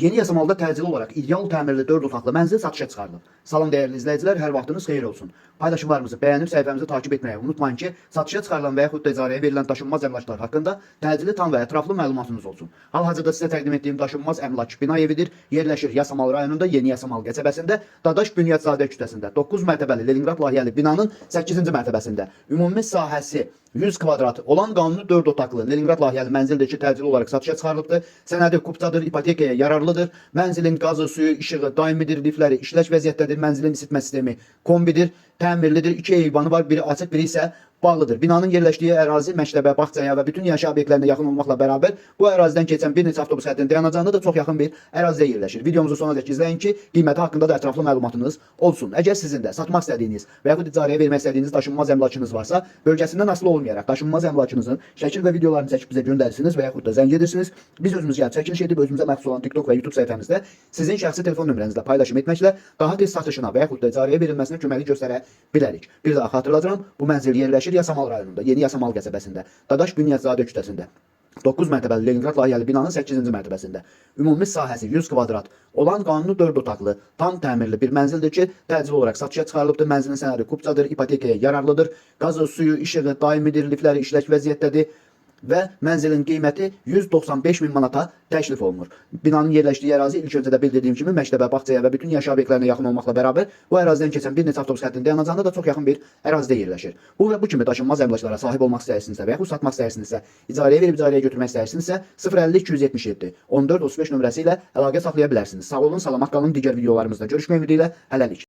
Yeni yasamalda təcili olaraq ideal təmirli 4 otaqlı mənzil satışa çıxarılıb. Salam dəyərli izləyicilər, hər vaxtınız xeyir olsun. Paylaşımlarımızı bəyənib səhifəmizi takib etməyi unutmayın ki, satışa çıxarılan və yaxud da icarəyə verilən daşınmaz əmlaklar haqqında təcili tam və ətraflı məlumatınız olsun. Hal-hazırda sizə təqdim etdiyim daşınmaz əmlak bina evidir. Yerləşir Yasamal rayonunda Yeni Yasamal qəsəbəsində Dadaş Bünyadzadə küçəsində 9 mərtəbəli Leningrad layihəli binanın 8-ci mərtəbəsində. Ümumi sahəsi 100 kvadrat olan qanuni 4 otaqlı Leningrad layihəli mənzildir ki, təcili olaraq satışa çıxarılıbdır. Sənədi kupçadır, ipotekaya yararlıdır. Mənzilin qazı, suyu, işığı daimidir, lifləri işlək vəziyyətdədir. Mənzilin isitmə sistemi kombidir, təmirlidir. 2 eyvanı var, biri açıq, biri isə bağlıdır. Binanın yerləşdiyi ərazi məktəbə, bağçaya və bütün yaşayış obyektlərinə yaxın olmaqla bərabər bu ərazidən keçən bir neçə avtobus xəttinin dayanacağında da çox yaxın bir ərazidə yerləşir. Videomuzu sonadək izləyin ki, qiyməti haqqında da ətraflı məlumatınız olsun. Əgər sizin də satmaq istədiyiniz və yaxud icarəyə vermək istədiyiniz daşınmaz əmlakınız varsa, bölgəsindən asılı olmayaraq daşınmaz əmlakınızın şəkil və videolarını çəkib bizə göndərirsiniz və yaxud da zəng edirsiniz. Biz özümüz gəlib çəkiliş edib özümüzə məxsus olan TikTok və YouTube səhifəmizdə sizin şəxsi telefon nömrənizlə paylaşım etməklə daha tez satışına və yaxud da icarəyə verilməsinə köməklik göstərə bilərik. Bir daha xatırladıram, bu mənzil yerləşir Yasamal rayonunda, Yeni Yasamal qəsəbəsində, Dadaş Bünyadzadə küçəsində. 9 mərtəbəli Leningrad layihəli binanın 8-ci mərtəbəsində. Ümumi sahəsi 100 kvadrat olan qanuni 4 otaqlı, tam təmirli bir mənzildir ki, təcili olaraq satışa çıxarılıbdır. Mənzilin sənədi kupçadır, ipotekaya yararlıdır. Qazı, suyu, işığı daimidir, lifləri işlək vəziyyətdədir və mənzilin qiyməti 195 min manata təklif olunur. Binanın yerləşdiyi ərazi ilk öncə də bildirdiyim kimi məktəbə, bağçaya və bütün yaşayış obyektlərinə yaxın olmaqla bərabər bu ərazidən keçən bir neçə avtobus xəttinin dayanacağında da çox yaxın bir ərazidə yerləşir. Bu və bu kimi daşınmaz əmlaklara sahib olmaq istəyirsinizsə və yaxud satmaq istəyirsinizsə, icarəyə verib icarəyə götürmək istəyirsinizsə 050 277 14 35 nömrəsi ilə əlaqə saxlaya bilərsiniz. Sağ olun, salamat qalın. Digər videolarımızda görüşmək ümidi ilə hələlik.